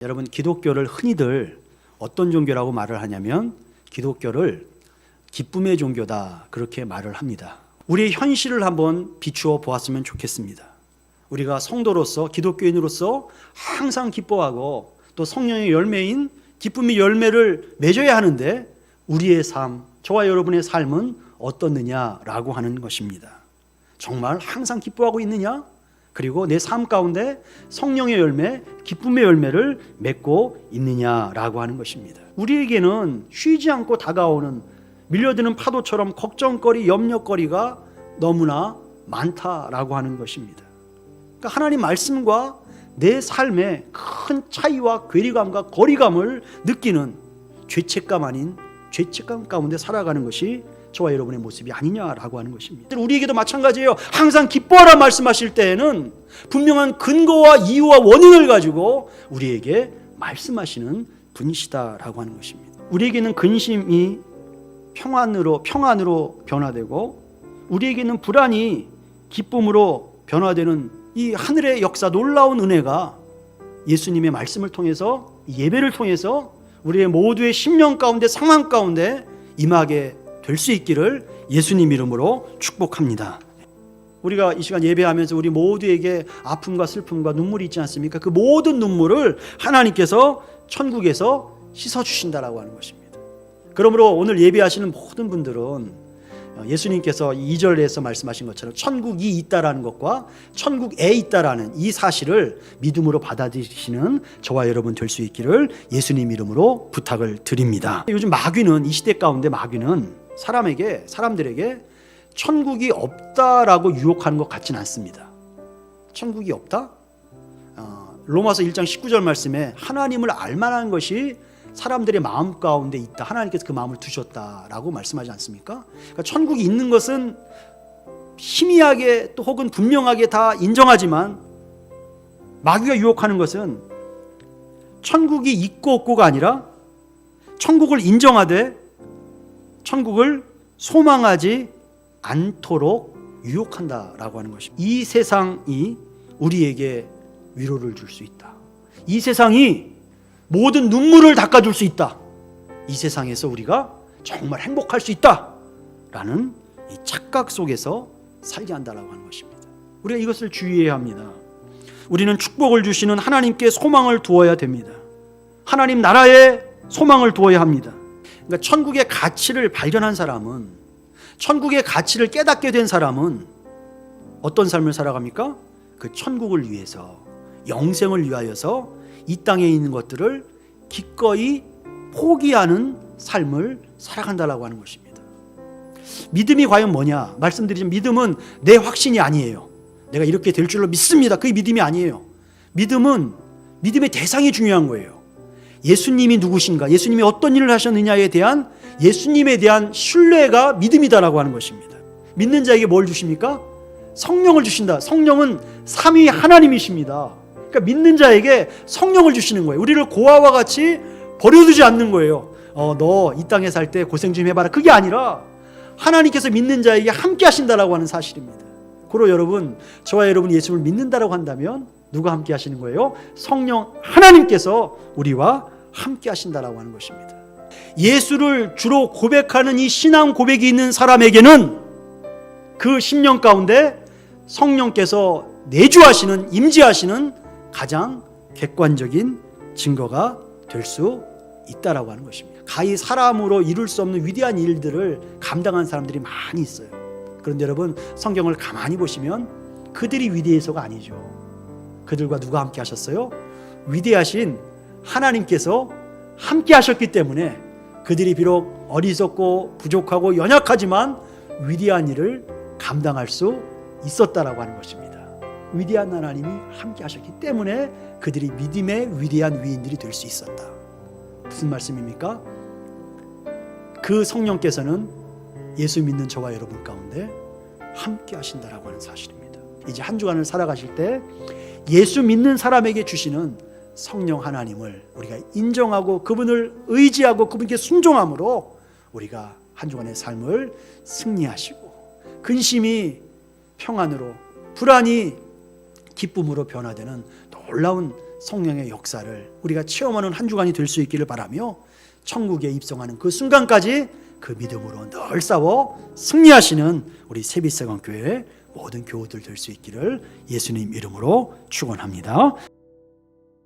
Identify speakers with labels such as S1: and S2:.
S1: 여러분, 기독교를 흔히들 어떤 종교라고 말을 하냐면 기독교를 기쁨의 종교다, 그렇게 말을 합니다. 우리의 현실을 한번 비추어 보았으면 좋겠습니다. 우리가 성도로서, 기독교인으로서 항상 기뻐하고 또 성령의 열매인 기쁨의 열매를 맺어야 하는데 우리의 삶, 저와 여러분의 삶은 어떻느냐라고 하는 것입니다. 정말 항상 기뻐하고 있느냐? 그리고 내 삶 가운데 성령의 열매, 기쁨의 열매를 맺고 있느냐라고 하는 것입니다. 우리에게는 쉬지 않고 다가오는 밀려드는 파도처럼 걱정거리, 염려거리가 너무나 많다라고 하는 것입니다. 그러니까 하나님 말씀과 내 삶의 큰 차이와 괴리감과 거리감을 느끼는 죄책감 아닌 죄책감 가운데 살아가는 것이 저와 여러분의 모습이 아니냐라고 하는 것입니다. 우리에게도 마찬가지예요. 항상 기뻐하라 말씀하실 때에는 분명한 근거와 이유와 원인을 가지고 우리에게 말씀하시는 분이시다라고 하는 것입니다. 우리에게는 근심이 평안으로 변화되고 우리에게는 불안이 기쁨으로 변화되는 이 하늘의 역사, 놀라운 은혜가 예수님의 말씀을 통해서, 예배를 통해서 우리의 모두의 심령 가운데, 상황 가운데 임하게 될 수 있기를 예수님 이름으로 축복합니다. 우리가 이 시간 예배하면서 우리 모두에게 아픔과 슬픔과 눈물이 있지 않습니까? 그 모든 눈물을 하나님께서 천국에서 씻어주신다라고 하는 것입니다. 그러므로 오늘 예배하시는 모든 분들은 예수님께서 2절에서 말씀하신 것처럼 천국이 있다라는 것과 천국에 있다라는 이 사실을 믿음으로 받아들이시는 저와 여러분 될 수 있기를 예수님 이름으로 부탁을 드립니다. 요즘 마귀는, 이 시대 가운데 마귀는 사람들에게 천국이 없다라고 유혹하는 것 같지는 않습니다. 천국이 없다? 로마서 1장 19절 말씀에 하나님을 알만한 것이 사람들의 마음 가운데 있다. 하나님께서 그 마음을 두셨다라고 말씀하지 않습니까? 그러니까 천국이 있는 것은 희미하게 또 혹은 분명하게 다 인정하지만 마귀가 유혹하는 것은 천국이 있고 없고가 아니라 천국을 인정하되 천국을 소망하지 않도록 유혹한다라고 하는 것입니다. 이 세상이 우리에게 위로를 줄 수 있다. 이 세상이 모든 눈물을 닦아줄 수 있다. 이 세상에서 우리가 정말 행복할 수 있다라는 이 착각 속에서 살게 한다라고 하는 것입니다. 우리가 이것을 주의해야 합니다. 우리는 축복을 주시는 하나님께 소망을 두어야 됩니다. 하나님 나라에 소망을 두어야 합니다. 그러니까 천국의 가치를 발견한 사람은, 천국의 가치를 깨닫게 된 사람은 어떤 삶을 살아갑니까? 그 천국을 위해서, 영생을 위하여서 이 땅에 있는 것들을 기꺼이 포기하는 삶을 살아간다라고 하는 것입니다. 믿음이 과연 뭐냐? 말씀드리지만 믿음은 내 확신이 아니에요. 내가 이렇게 될 줄로 믿습니다. 그게 믿음이 아니에요. 믿음은 믿음의 대상이 중요한 거예요. 예수님이 누구신가? 예수님이 어떤 일을 하셨느냐에 대한 예수님에 대한 신뢰가 믿음이다라고 하는 것입니다. 믿는 자에게 뭘 주십니까? 성령을 주신다. 성령은 삼위 하나님이십니다. 그러니까 믿는 자에게 성령을 주시는 거예요. 우리를 고아와 같이 버려두지 않는 거예요. 너 이 땅에 살 때 고생 좀 해봐라. 그게 아니라 하나님께서 믿는 자에게 함께 하신다라고 하는 사실입니다. 그리고 여러분, 저와 여러분이 예수를 믿는다라고 한다면 누가 함께 하시는 거예요? 성령 하나님께서 우리와 함께 하신다라고 하는 것입니다. 예수를 주로 고백하는 이 신앙 고백이 있는 사람에게는 그 심령 가운데 성령께서 내주하시는, 임재하시는 가장 객관적인 증거가 될 수 있다라고 하는 것입니다. 가히 사람으로 이룰 수 없는 위대한 일들을 감당한 사람들이 많이 있어요. 그런데 여러분, 성경을 가만히 보시면 그들이 위대해서가 아니죠. 그들과 누가 함께 하셨어요? 위대하신 하나님께서 함께 하셨기 때문에 그들이 비록 어리석고 부족하고 연약하지만 위대한 일을 감당할 수 있었다라고 하는 것입니다. 위대한 하나님이 함께 하셨기 때문에 그들이 믿음의 위대한 위인들이 될 수 있었다. 무슨 말씀입니까? 그 성령께서는 예수 믿는 저와 여러분 가운데 함께 하신다라고 하는 사실입니다. 이제 한 주간을 살아가실 때 예수 믿는 사람에게 주시는 성령 하나님을 우리가 인정하고 그분을 의지하고 그분께 순종함으로 우리가 한 주간의 삶을 승리하시고 근심이 평안으로, 불안이 기쁨으로 변화되는 놀라운 성령의 역사를 우리가 체험하는 한 주간이 될 수 있기를 바라며 천국에 입성하는 그 순간까지 그 믿음으로 늘 싸워 승리하시는 우리 세빛세강교회 모든 교우들 될 수 있기를 예수님 이름으로 축원합니다.